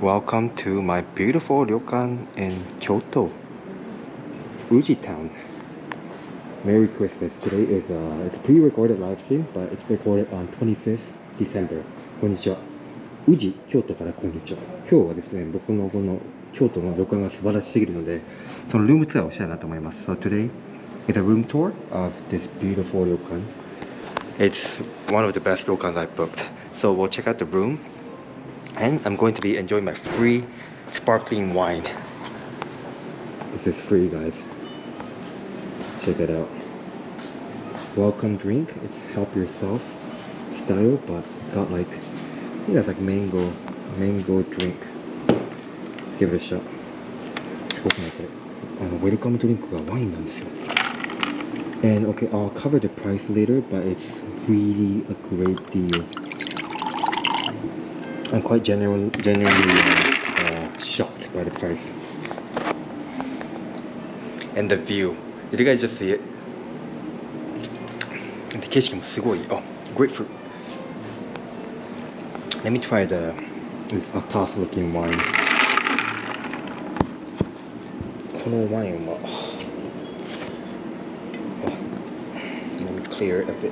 Welcome to my beautiful ryokan in Kyoto, Uji Town. Merry Christmas. Today is it's a pre-recorded live stream, but it's recorded on 25th December. こんにちは。宇治、京都からこんにちは。今日はですね、僕のこの京都の旅館が素晴らしすぎるので、そのルームツアーをしたいなと思います。So today is a room tour of this beautiful ryokan. It's one of the best ryokans I've booked. So we'll check out the room, and I'm going to be enjoying my free sparkling wine. This is free, guys. Check it out. Welcome drink. It's help yourself style, but got like, I think that's like mango drink. Let's give it a shot. すごくないこれ。ウェルカムドリンクがワインなんですよ。And okay, I'll cover the price later, but it's really a great deal. I'm quite genuinely shocked by the price. And the view. Did you guys just see it? で景色もすごい。Oh, grapefruit. Let me try this atas looking wine. このワインは、let me clear it a bit.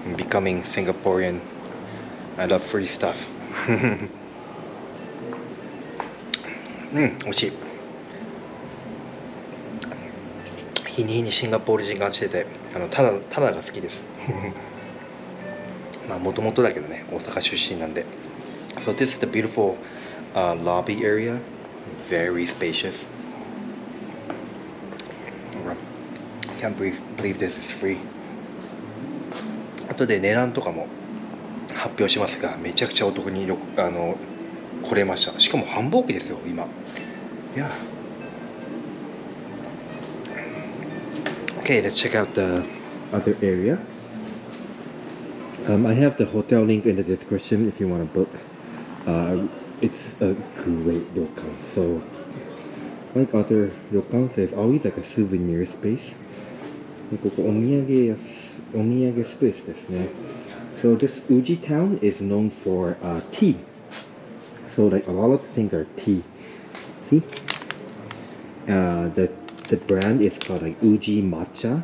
I'm becoming Singaporean. I love free stuff. 美味しい。日に日にシンガポール人がしてて、タダが好きです。まあもともとだけどね、大阪出身なんで。So this is the beautiful lobby area. Very spacious. Can't believe this is free. 後で値段とかも発表しますが、めちゃくちゃお得に来れました。しかも繁忙期ですよ今。いや。Okay, let's check out the other area. I have the hotel link in the description if you want to book. It's a great ryokan. So, like other ryokans, there's always like a souvenir space. ここお土産スペースですね。So this Uji town is known for tea. So like a lot of things are tea. See? The brand is called like Uji Matcha.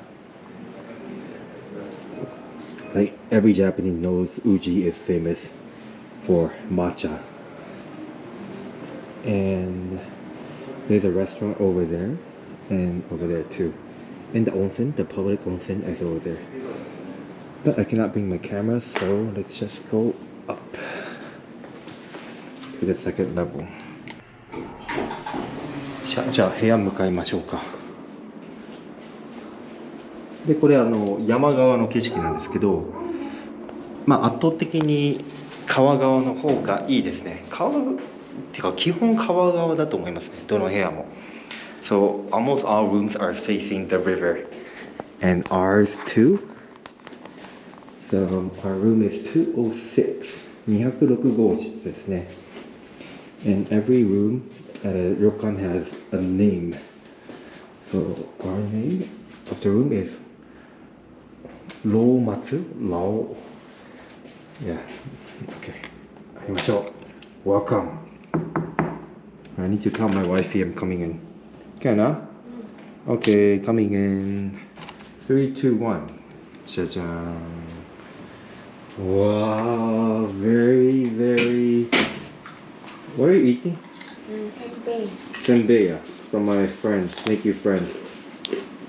Like every Japanese knows Uji is famous for matcha. And there's a restaurant over there and over there too. And the onsen, the public onsen is over there. But I cannot bring my camera, so let's just go up to the second level. じゃあ部屋向かいましょうか。でこれ山側の景色なんですけど、まあ圧倒的に川側の方がいいですね。てか基本川側だと思いますね。どの部屋も。So almost all rooms are facing the river, and ours too. So our room is 206. 206号室ですね。And every room at a ryokan has a name. So our name of the room is Lao. Yeah. Okay. 入りましょう。Welcome. I need to tell my wifey I'm coming in. Can I? Okay, coming in. 3, 2, 1. じゃじゃーん。Wow, very, very. What are you eating? Senbei. From my friend. Thank you, friend.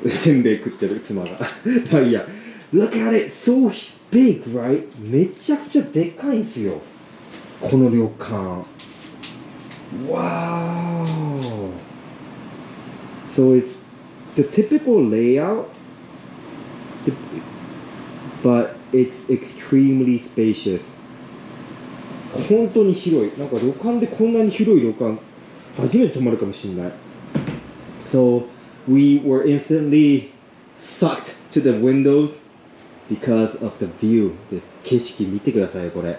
せんべい食ってる妻が。まあいいや。Look at it, so big, right? めちゃくちゃでかいんすよ。この旅館。Wow. So it's the typical layout, but it's extremely spacious. 本当に広い。なんか旅館でこんなに広い旅館初めて泊まるかもしれない。So we were instantly sucked to the windows because of the view. で景色見てくださいこれ。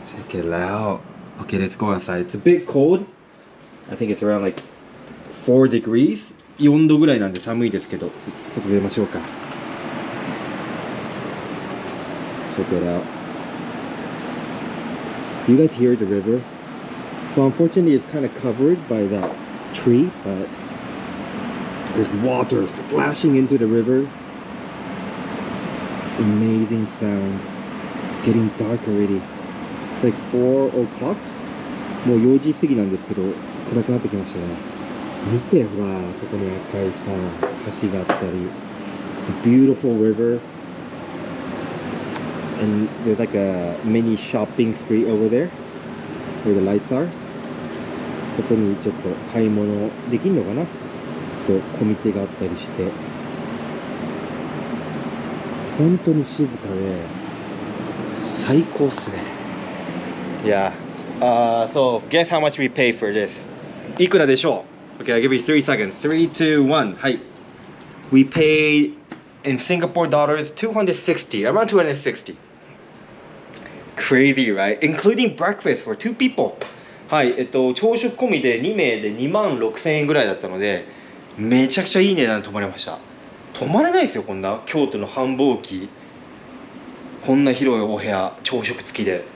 Check it out. Okay, let's go outside. It's a bit cold. I think it's around like 4 degrees 4度ぐらいなんで寒いですけど外出ましょうか。 Check it out. Do you guys hear the river? So unfortunately it's kind of covered by that tree, but there's water splashing into the river. Amazing sound. It's getting dark already. It's like 4 o'clock. もう4時過ぎなんですけど暗くなってきましたね。見てほら、そこに赤いさ橋があったり。The beautiful river. And there's like a mini shopping street over there where the lights are. そこにちょっと買い物できるのかな。ちょっと小道があったりして。本当に静かで最高っすね。Yeah. So guess how much we pay for this? いくらでしょう? Okay, I'll give you 3 seconds. 3, 2, 1. はい。We paid in Singapore dollars 260, around 260. Crazy, right? Including breakfast for 2 people. はい、朝食込みで2名で26,000円ぐらいだったので、めちゃくちゃいい値段で泊まれました。泊まれないですよ、こんな京都の繁忙期。こんな広いお部屋、朝食付きで。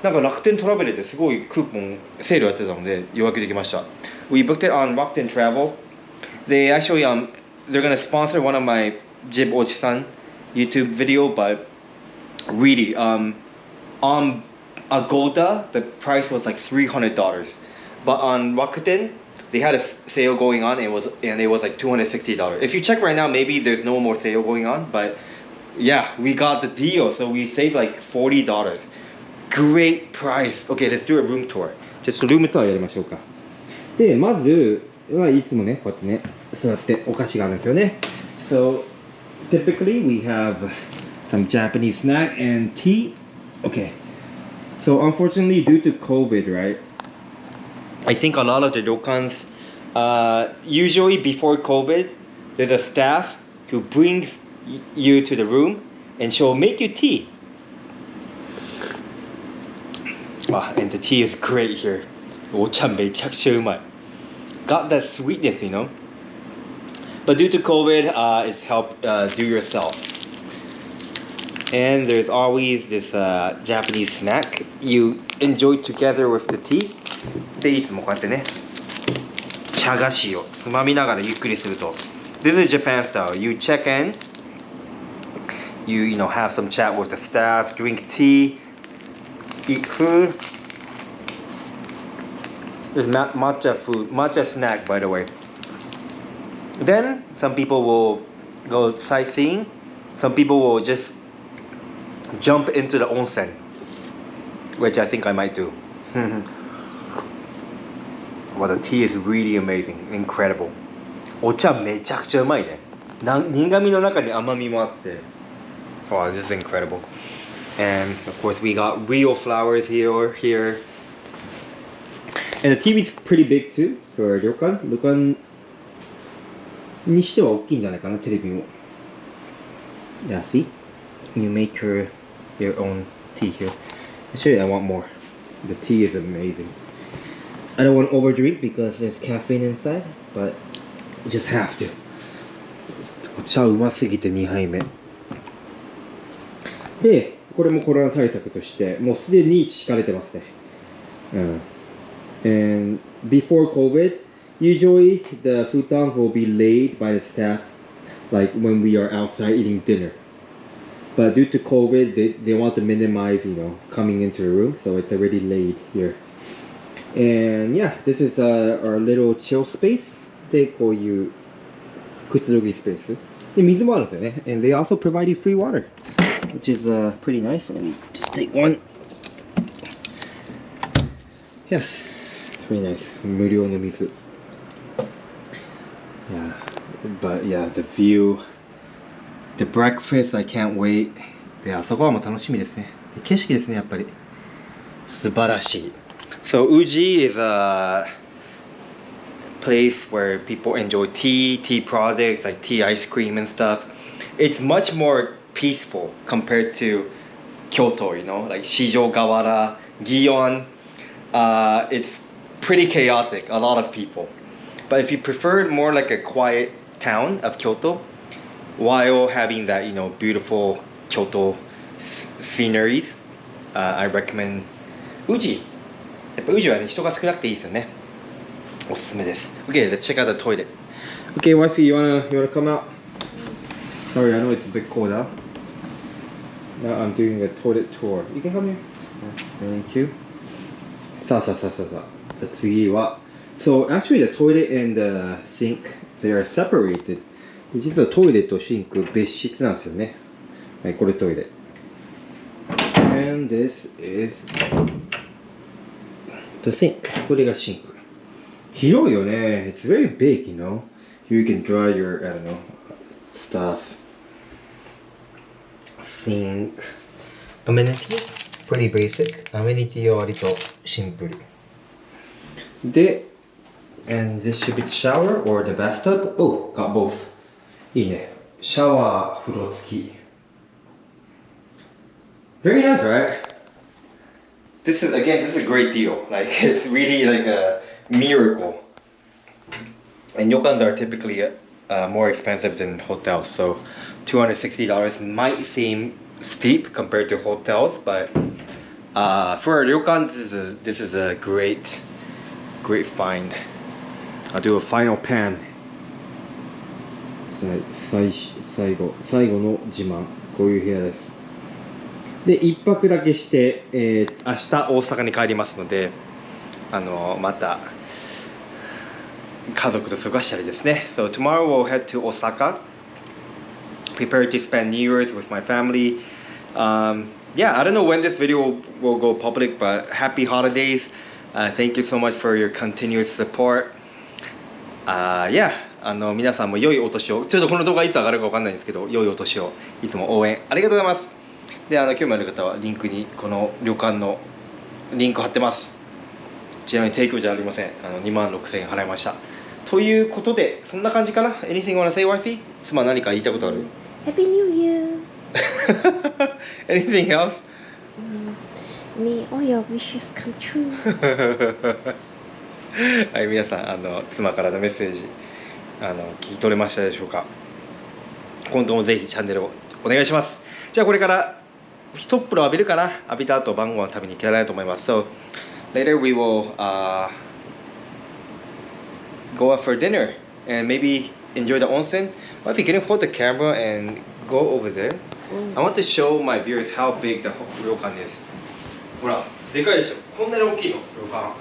なんか楽天トラベルですごいクーポンセールやってたので予約できました。We booked it on Ryokan Travel. They actually they're gonna sponsor one of my ghib.ojisan YouTube video, but really on Agoda the price was like $300, but on Rakuten they had a sale going on and it was like $260. If you check right now, maybe there's no more sale going on, but yeah, we got the deal, so we saved like $40. Great price. Okay, let's do a room tour. じゃあルームツアーやりましょうか。で、まずはいつもね、こうやってね、座ってお菓子があるんですよね。So typically we have some Japanese snack and tea. Okay. So unfortunately, due to COVID, right? I think a lot of the ryokans, usually before COVID, there's a staff who brings you to the room and she'll make you tea. And the tea is great here. お茶めちゃくちゃうまい。Got that sweetness, you know. But due to COVID, it's helped do yourself. And there's always this Japanese snack you enjoy together with the tea. で、いつもこうやってね、茶菓子をつまみながらゆっくりすると。This is Japan style. You check in, you know, have some chat with the staff, drink tea, eat food. There's matcha food, matcha snack, by the way. Then some people will go sightseeing. Some people will just jump into the onsen, which I think I might do. Well, the tea is really amazing, incredible. お茶めちゃくちゃうまいね。苦味の中に甘みもあって。Wow, this is incredible. And of course we got real flowers here. And the TV is pretty big too for Ryokan. Ryokan にしては大きいんじゃないかな、テレビも。Yeah, see? You make your own tea here. Actually, I want more. The tea is amazing. I don't want to overdrink because there's caffeine inside, but you just have to. お茶うますぎて2杯目。で、これもコロナ対策としてもうすでに敷かれてますね。And before COVID, usually the futons will be laid by the staff, like when we are outside eating dinner. But due to COVID, they want to minimize, you know, coming into the room, so it's already laid here. And yeah, this is our little chill space. で、こういうくつろぎスペース。で、水もあるんですよね。And they also provide you free water, which is pretty nice. Let me just take one. Yeah, it's pretty nice. 無料の水。Yeah, but yeah, the view, the breakfast, I can't wait. で、朝ごはんも楽しみですね。で、景色ですね、やっぱり。素晴らしい。So Uji is a place where people enjoy tea products like tea ice cream and stuff. It's much more peaceful compared to Kyoto, you know, like Shijogawara, Gion. It's pretty chaotic, a lot of people. But if you prefer more like a quiet town of Kyoto, while having that, beautiful Kyoto sceneries, I recommend Uji. やっぱ宇治はね、人が少なくていいですよね。おすすめです。Okay, let's check out the toilet. Okay, wifey, you wanna come out? Sorry, I know it's a bit cold out. Now I'm doing a toilet tour. You can come here. Thank you. さあ。じゃあ次は。So actually the toilet and the sink, they are separated. 実はトイレとシンク別室なんですよね。はい、これトイレ。And this is the sink. これがシンク。広いよね。It's very big, you know. You can dry your, I don't know, stuff. Sink. Amenities? Pretty basic. アメニティは割とシンプル。で、and this should be the shower or the bathtub. Oh, got both. いいね。シャワー、風呂付き。Very nice, right? This is a great deal. Like, it's really like a miracle. And ryokans are typically more expensive than hotels, so $260 might seem steep compared to hotels, but for a ryokan, this is a great find. I'll do a final pan. 最後の自慢、こういう部屋です。で、一泊だけして、明日大阪に帰りますので、また家族と過ごしたりですね。So tomorrow we'll head to Osaka. Prepare to spend New Year's with my family. Yeah, I don't know when this video will go public, but happy holidays. Thank you so much for your continuous support. Yeah, 皆さんも良いお年を。ちょっとこの動画いつ上がるかわかんないんですけど、良いお年を。いつも応援ありがとうございます。で、興味ある方はリンクにこの旅館のリンク貼ってます。ちなみに提供じゃありません。26,000円払いました。ということで、そんな感じかな。Anything you wanna say, wifey? 妻何か言いたいことある？ Happy New Year! Anything else? May all your wishes come true. はい、皆さん妻からのメッセージ聞き取れましたでしょうか。今後もぜひチャンネルをお願いします。じゃあこれから一風呂浴びるかな。浴びた後晩ご飯食べに行きたいなと思います。So later we will go out for dinner and maybe enjoy the onsen. Well, if you can hold the camera and go over there, I want to show my viewers how big the ryokan is. ほら、でかいでしょ。こんなに大きいの、ryokan.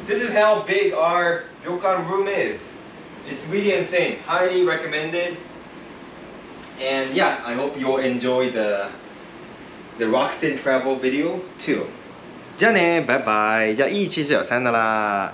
This is how big our ryokan room is. It's really insane. Highly recommended. And yeah, I hope you'll enjoy the Ryokan travel video too. じゃあね、バイバイ。じゃあいい一日だよ。さよなら。